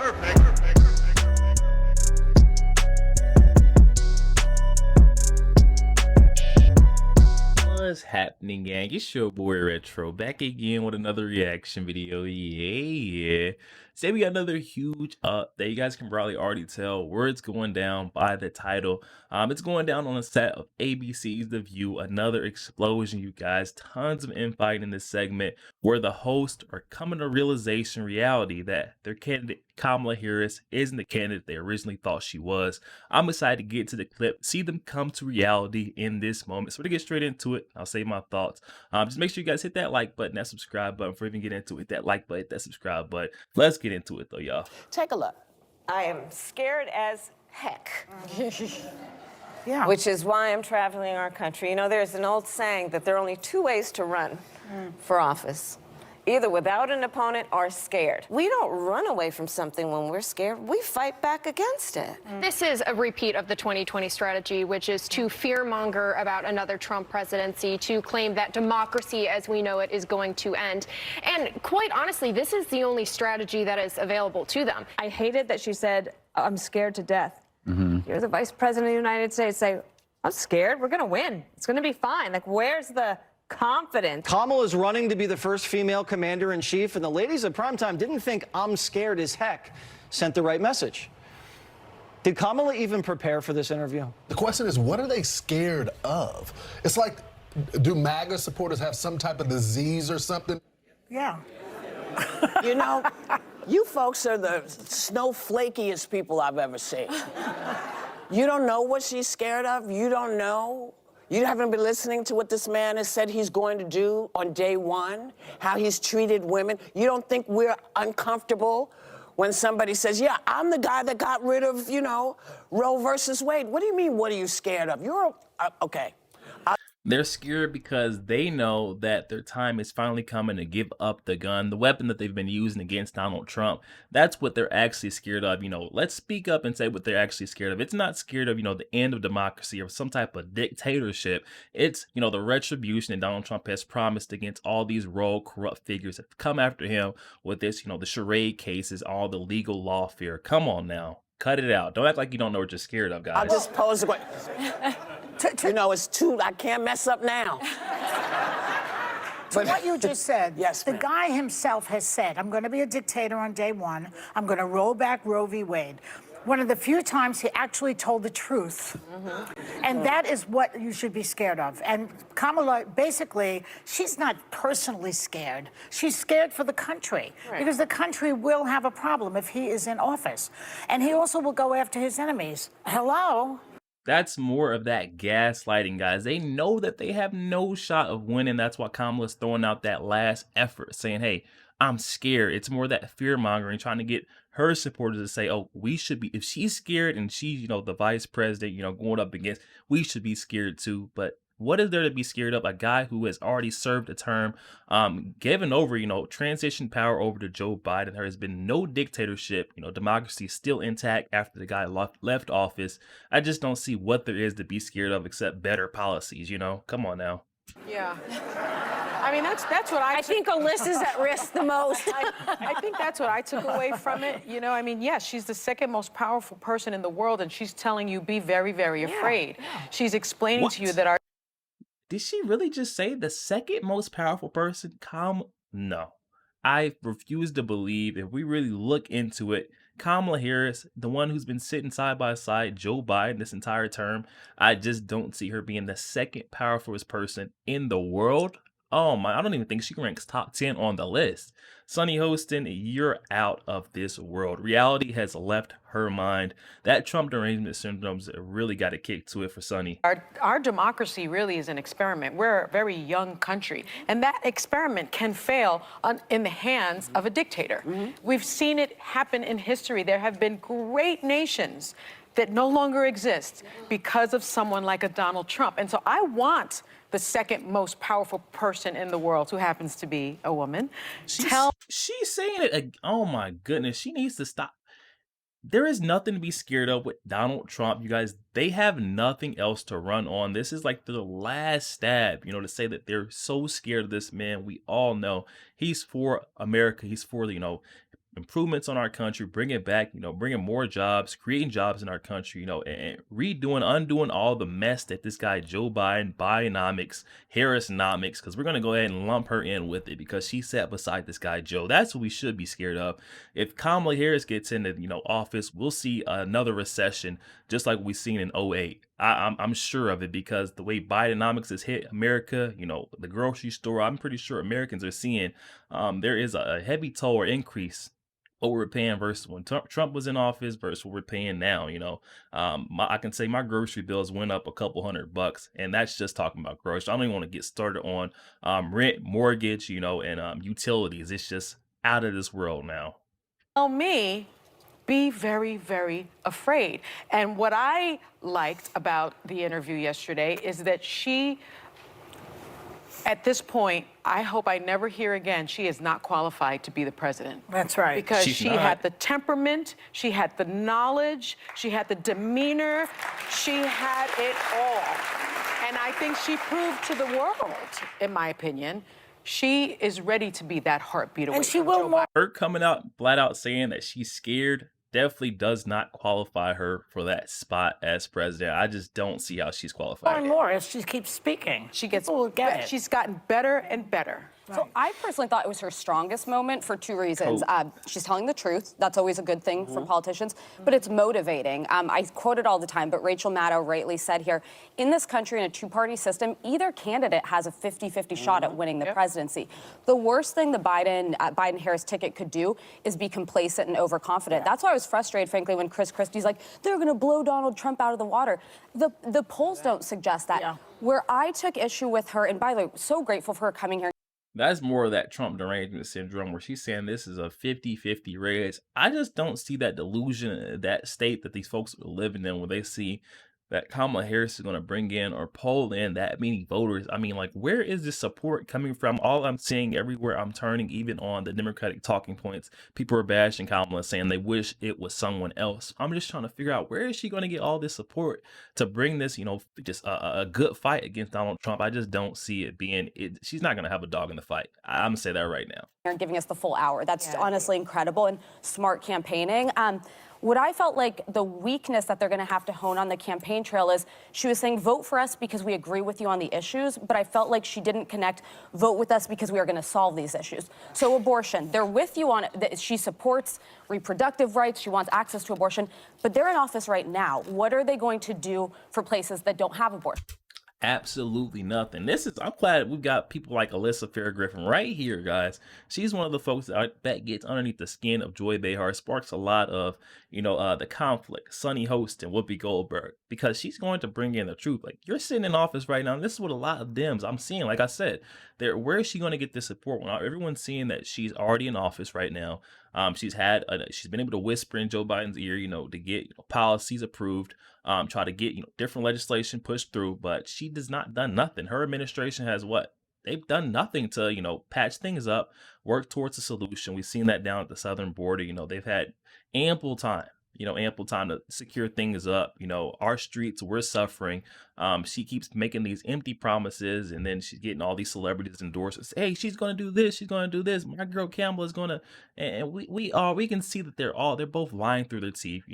What's happening, gang? It's your boy Retro back again with another reaction video. Yeah. Say we got another huge update. You guys can probably already tell where it's going down by the title. It's going down on a set of ABC's The View. Another explosion, you guys. Tons of infighting in this segment where the hosts are coming to reality that their candidate Kamala Harris isn't the candidate they originally thought she was. I'm excited to get to the clip, see them come to reality in this moment. So to get straight into it, I'll say my thoughts. Just make sure you guys hit that like button, that subscribe button before we even get into it. That like button, that subscribe button. Let's get into it though, y'all. Take a look. I am scared as heck. Yeah. Which is why I'm traveling our country. You know, there's an old saying that there are only two ways to run for office. Either without an opponent or scared. We don't run away from something when we're scared. We fight back against it. This is a repeat of the 2020 strategy, which is to fearmonger about another Trump presidency, to claim that democracy as we know it is going to end. And quite honestly, this is the only strategy that is available to them. I hated that she said, I'm scared to death. You're the vice president of the United States. Say, I'm scared. We're going to win. It's going to be fine. Like, where's the confidence? Kamala is running to be the first female commander-in-chief, and the ladies at primetime didn't think I'm scared as heck sent the right message. Did Kamala even prepare for this interview? The question is, what are they scared of? It's like, do MAGA supporters have some type of disease or something? Yeah. You know, you folks are the snowflakiest people I've ever seen. You don't know what she's scared of. You don't know. You haven't been listening to what this man has said he's going to do on day one, how he's treated women. You don't think we're uncomfortable when somebody says, yeah, I'm the guy that got rid of, you know, Roe versus Wade. What do you mean, what are you scared of? You're, okay. They're scared because they know that their time is finally coming to give up the gun, the weapon that they've been using against Donald Trump. That's what they're actually scared of. You know, let's speak up and say what they're actually scared of. It's not scared of, you know, the end of democracy or some type of dictatorship. It's, you know, the retribution that Donald Trump has promised against all these rogue, corrupt figures that come after him with this, you know, the charade cases, all the legal lawfare. Come on now. Cut it out. Don't act like you don't know what you're scared of, guys. I'll just pose the question. You know, it's too, I can't mess up now. To what you just said, yes, the ma'am. guy himself has said, I'm going to be a dictator on day one. I'm going to roll back Roe v. Wade. One of the few times he actually told the truth. And that is what you should be scared of. And Kamala, basically, she's not personally scared. She's scared for the country. Because the country will have a problem if he is in office. And he also will go after his enemies. Hello? That's more of that gaslighting, guys. They know that they have no shot of winning. That's why Kamala's throwing out that last effort, saying, hey, I'm scared. It's more that fear mongering, trying to get her supporters to say, oh, we should be, if she's scared and she's, you know, the vice president, you know, going up against, we should be scared too. But what is there to be scared of? A guy who has already served a term, given over, you know, transition power over to Joe Biden. There has been no dictatorship. You know, democracy is still intact after the guy left office. I just don't see what there is to be scared of except better policies, you know? Come on now. Yeah. I mean, that's what I think Alyssa's at risk the most. I think that's what I took away from it. You know, I mean, yes, she's the second most powerful person in the world, and she's telling you, be very, very afraid. She's explaining to you that our... Did she really just say the second most powerful person? No. I refuse to believe, if we really look into it, Kamala Harris, the one who's been sitting side by side Joe Biden this entire term, I just don't see her being the second powerfulest person in the world. Oh my, I don't even think she ranks top 10 on the list. Sonny Hostin, you're out of this world. Reality has left her mind. That Trump derangement syndrome's really got a kick to it for Sonny. Our democracy really is an experiment. We're a very young country, and that experiment can fail in the hands of a dictator. We've seen it happen in history. There have been great nations that no longer exist because of someone like a Donald Trump. And so I want the second most powerful person in the world, who happens to be a woman. She's saying it. Oh my goodness, she needs to stop. There is nothing to be scared of with Donald Trump, you guys. They have nothing else to run on. This is like the last stab, you know, to say that they're so scared of this man. We all know he's for America. He's for, you know, improvements on our country, bringing back, bringing more jobs, creating jobs in our country, and redoing, undoing all the mess that this guy Joe Biden, Bidenomics, Harrisnomics, because we're going to go ahead and lump her in with it because she sat beside this guy Joe. That's what we should be scared of. If Kamala Harris gets into, office, we'll see another recession just like we've seen in 08. I'm sure of it because the way Bidenomics has hit America, the grocery store, I'm pretty sure Americans are seeing there is a heavy toll or increase what we're paying versus when Trump was in office versus what we're paying now. I can say my grocery bills went up a couple $100, and that's just talking about groceries. I don't even want to get started on rent, mortgage, and utilities. It's just out of this world now. Tell me, be very, very afraid. And what I liked about the interview yesterday is that she, at this point, I hope I never hear again, she is not qualified to be the president. That's right. Because She's she not. had the temperament, she had the knowledge, she had the demeanor, she had it all. And I think she proved to the world, in my opinion, she is ready to be that heartbeat away And she from will Joe more. Biden. Her coming out flat out saying that she's scared definitely does not qualify her for that spot as president. I just don't see how she's More qualified. and more as she keeps speaking. She gets, People will get it. she's gotten better and better. So I personally thought it was her strongest moment for two reasons. She's telling the truth. That's always a good thing for politicians, but it's motivating. I quote it all the time, but Rachel Maddow rightly said here, in this country, in a two-party system, either candidate has a 50-50 shot at winning the presidency. The worst thing the Biden-Harris ticket could do is be complacent and overconfident. That's why I was frustrated, frankly, when Chris Christie's like, they're going to blow Donald Trump out of the water. The polls don't suggest that. Yeah. Where I took issue with her, and by the way, so grateful for her coming here. That's more of that Trump derangement syndrome where she's saying this is a 50-50 race. I just don't see that delusion, that state that these folks are living in where they see that Kamala Harris is going to bring in or poll in that many voters. I mean, like, where is this support coming from? All I'm seeing everywhere I'm turning, even on the Democratic talking points, people are bashing Kamala, saying they wish it was someone else. I'm just trying to figure out where is she going to get all this support to bring this, just a good fight against Donald Trump. I just don't see it being it. She's not going to have a dog in the fight. I'm going to say that right now. And giving us the full hour. That's honestly incredible and smart campaigning. What I felt like the weakness that they're going to have to hone on the campaign trail is she was saying, vote for us because we agree with you on the issues, but I felt like she didn't connect, vote with us because we are going to solve these issues. So abortion, they're with you on it. She supports reproductive rights. She wants access to abortion, but they're in office right now. What are they going to do for places that don't have abortion? Absolutely nothing. I'm glad we've got people like Alyssa Fairgriffin right here, guys. She's one of the folks that gets underneath the skin of Joy Behar, sparks a lot of, the conflict, Sonny Hostin, Whoopi Goldberg, because she's going to bring in the truth. Like, you're sitting in office right now, and this is what a lot of Dems I'm seeing. Like I said, where is she going to get this support when everyone's seeing that she's already in office right now? She's been able to whisper in Joe Biden's ear, to get policies approved, try to get different legislation pushed through, but she does not done nothing. Her administration has what? They've done nothing to patch things up, work towards a solution. We've seen that down at the southern border. They've had ample time to secure things up. Our streets, we're suffering. She keeps making these empty promises, and then she's getting all these celebrities endorsements. Hey, she's going to do this. She's going to do this. My girl Kamala is going to, and we can see that they're both lying through their teeth.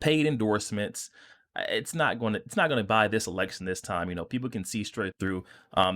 Paid endorsements. It's not going to buy this election this time. People can see straight through.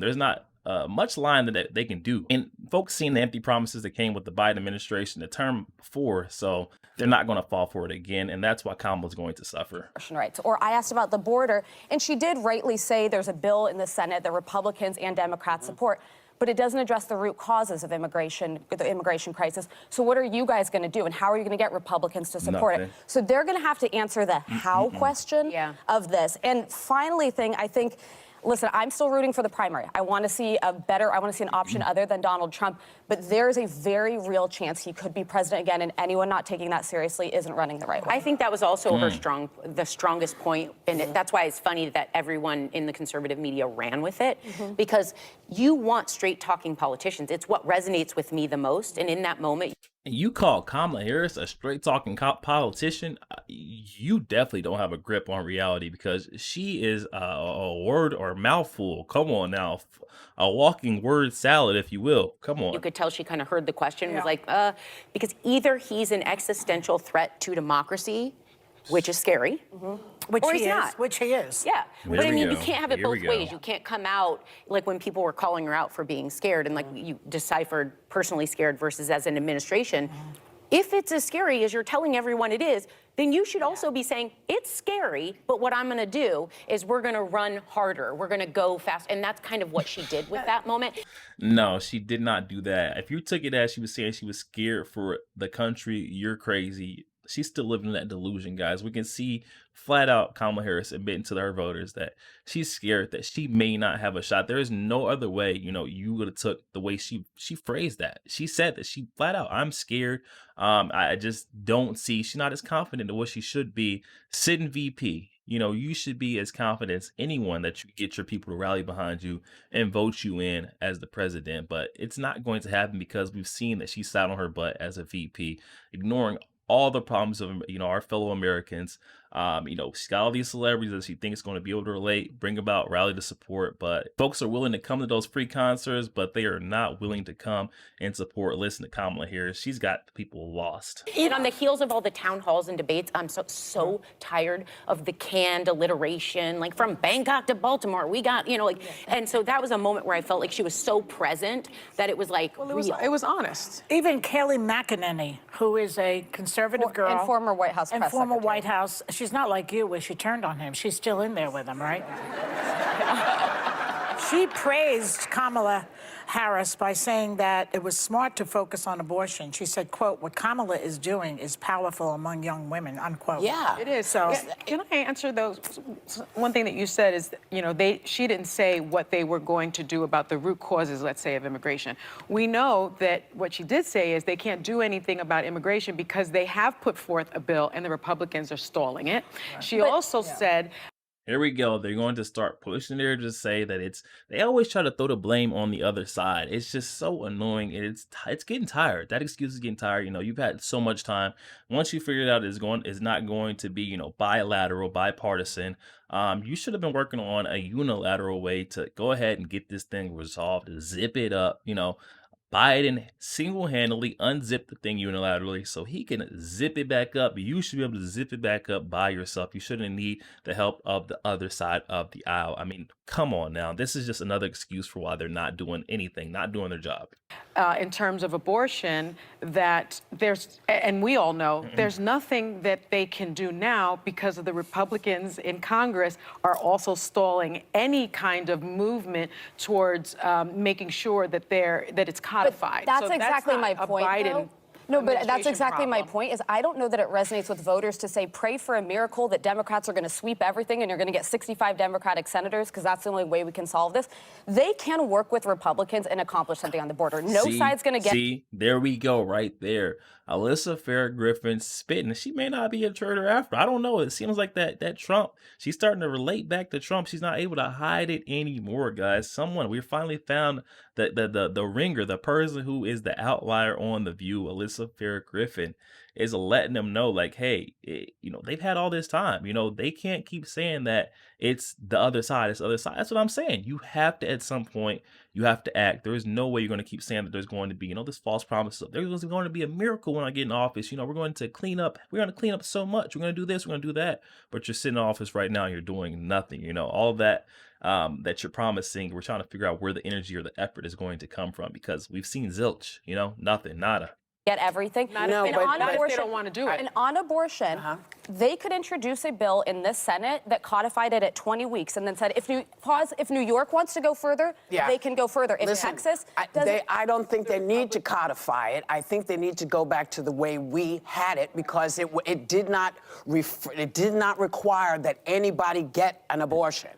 There's not much line that they can do. And folks seen the empty promises that came with the Biden administration the term before, so they're not going to fall for it again. And that's why Kamala's going to suffer. Rights. Or I asked about the border, and she did rightly say there's a bill in the Senate that Republicans and Democrats support, but it doesn't address the root causes of the immigration crisis. So what are you guys going to do, and how are you going to get Republicans to support it? So they're going to have to answer the how question of this. And finally, I think, listen, I'm still rooting for the primary. I want to see an option other than Donald Trump, but there's a very real chance he could be president again, and anyone not taking that seriously isn't running the right way. I think that was also the strongest point, and that's why it's funny that everyone in the conservative media ran with it, because you want straight-talking politicians. It's what resonates with me the most, and in that moment... You call Kamala Harris a straight talking politician, you definitely don't have a grip on reality because she is a word or mouthful. Come on now, a walking word salad, if you will. Come You on. could tell she kind of heard the question, was like, because either he's an existential threat to democracy, which is scary, Which or he he's is. not. Which he is. Yeah, There but I we mean, you go. can't have it Here we both ways. go. You can't come out like when people were calling her out for being scared and like you deciphered personally scared versus as an administration. If it's as scary as you're telling everyone it is, then you should also be saying, it's scary, but what I'm going to do is we're going to run harder. We're going to go fast. And that's kind of what she did with that moment. No, she did not do that. If you took it as she was saying she was scared for the country, you're crazy. She's still living in that delusion, guys. We can see flat out Kamala Harris admitting to her voters that she's scared that she may not have a shot. There is no other way, you would have took the way she phrased that. She said that she flat out, I'm scared. I just don't see, she's not as confident in what she should be sitting VP. You should be as confident as anyone that you get your people to rally behind you and vote you in as the president. But it's not going to happen because we've seen that she sat on her butt as a VP, ignoring all the problems of our fellow Americans. She's got all these celebrities that she thinks going to be able to relate, bring about rally to support, but folks are willing to come to those free concerts, but they are not willing to come and support, listen to Kamala Harris. She's got the people lost. And on the heels of all the town halls and debates, I'm so tired of the canned alliteration, like from Bangkok to Baltimore, we got, and so that was a moment where I felt like she was so present that it was like, It was honest. Even Kayleigh McEnany, who is a conservative girl. And former White House And press former secretary. White House. She's not like you where she turned on him. She's still in there with him, right? She praised Kamala Harris by saying that it was smart to focus on abortion. She said, quote, what Kamala is doing is powerful among young women, unquote. Yeah. It is. So- Can I answer those? One thing that you said is, she didn't say what they were going to do about the root causes, let's say, of immigration. We know that what she did say is they can't do anything about immigration because they have put forth a bill and the Republicans are stalling it. She also said, Here we go. They're going to start pushing there to say that they always try to throw the blame on the other side. It's just so annoying. And it's getting tired. That excuse is getting tired. You've had so much time. Once you figure it out, it's not going to be, bilateral, bipartisan. You should have been working on a unilateral way to go ahead and get this thing resolved, zip it up, Biden single-handedly unzipped the thing unilaterally so he can zip it back up. You should be able to zip it back up by yourself. You shouldn't need the help of the other side of the aisle. I mean, come on now. This is just another excuse for why they're not doing anything, not doing their job. in terms of abortion, that and we all know, there's nothing that they can do now because of the Republicans in Congress are also stalling any kind of movement towards making sure that it's codified. But that's So exactly not my a point, Biden though. No, but that's administration exactly my problem. point, is I don't know that it resonates with voters to say, pray for a miracle that Democrats are going to sweep everything and you're going to get 65 Democratic senators because that's the only way we can solve this. They can work with Republicans and accomplish something on the border. No side's going to get... See, there we go right there. Alyssa Farrah Griffin spitting. She may not be a traitor after. I don't know. It seems like that Trump, she's starting to relate back to Trump. She's not able to hide it anymore, guys. We finally found the ringer, the person who is the outlier on The View. Alyssa Farrah Griffin is letting them know, like, hey, they've had all this time. They can't keep saying that it's the other side. It's the other side. That's what I'm saying. You have to, at some point, you have to act. There is no way you're going to keep saying that there's going to be, this false promise. There's going to be a miracle when I get in office. We're going to clean up. We're going to clean up so much. We're going to do this. We're going to do that. But you're sitting in office right now. And you're doing nothing. All of that that you're promising. We're trying to figure out where the energy or the effort is going to come from, because we've seen zilch. Nothing, nada. Get everything. Not if they don't want to do it. And on abortion, they could introduce a bill in this Senate that codified it at 20 weeks and then said, if New York wants to go further, they can go further. If Texas doesn't... I don't think they need to codify it. I think they need to go back to the way we had it, because it did not require that anybody get an abortion.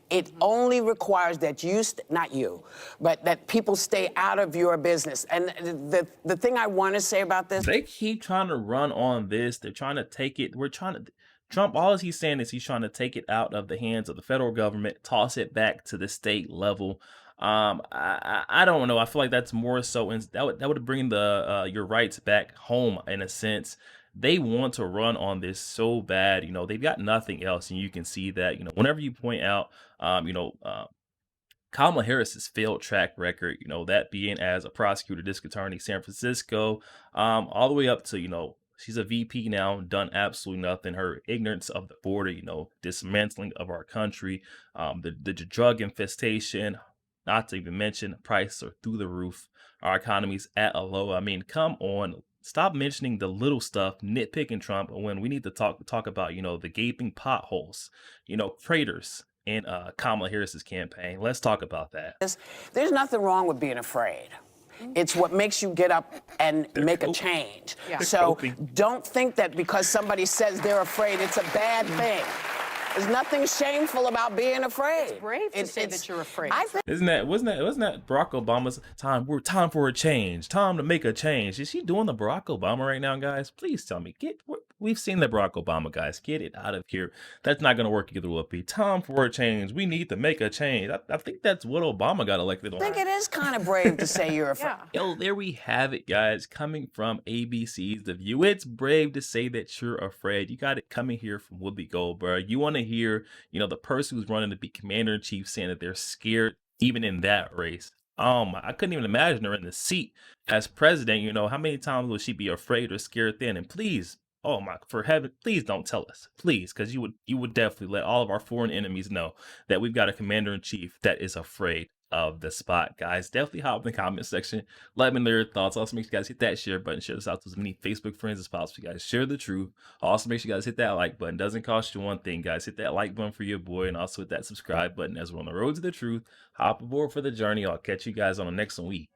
It only requires that not you, but that people stay out of your business. And the thing I want to say about this, they keep trying to run on this. They're trying to take it. Trump, all he's saying is he's trying to take it out of the hands of the federal government, toss it back to the state level. I don't know. I feel like that's more so, and that would bring the your rights back home in a sense. They want to run on this so bad. You know, they've got nothing else, and you can see that. You know, whenever you point out, Kamala Harris's failed track record, you know, that being as a prosecutor, district attorney, San Francisco, all the way up to, you know, she's a VP now, done absolutely nothing. Her ignorance of the border, you know, dismantling of our country, the drug infestation, not to even mention prices are through the roof. Our economy's at a low. I mean, come on. Stop mentioning the little stuff, nitpicking Trump when we need to talk about, you know, the gaping potholes, you know, traitors in Kamala Harris's campaign. Let's talk about that. There's nothing wrong with being afraid. It's what makes you get up and make a change. Yeah. So don't think that because somebody says they're afraid, it's a bad thing. There's nothing shameful about being afraid. It's brave to say that you're afraid. Wasn't that Barack Obama's time? We're time for a change. Time to make a change. Is she doing the Barack Obama right now, guys? Please tell me. We've seen the Barack Obama, guys. Get it out of here. That's not gonna work either. Will be time for a change. We need to make a change. I think that's what Obama got elected on. I think it is kind of brave to say you're afraid. Yeah. Yo, there we have it, guys. Coming from ABC's The View. It's brave to say that you're afraid. You got it coming here from Whoopi Goldberg. You want to hear, you know, the person who's running to be commander-in-chief saying that they're scared even in that race. I couldn't even imagine her in the seat as president. You know, how many times will she be afraid or scared then? And please, oh my, for heaven, please don't tell us, please, because you would definitely let all of our foreign enemies know that we've got a commander-in-chief that is afraid of the spot. Guys, definitely hop in the comment section, let me know your thoughts. Also make sure you guys hit that share button, share this out to as many Facebook friends as possible. You guys share the truth. Also make sure you guys hit that like button. Doesn't cost you one thing, guys. Hit that like button for your boy, and also hit that subscribe button as we're on the road to the truth. Hop aboard for the journey. I'll catch you guys on the next one.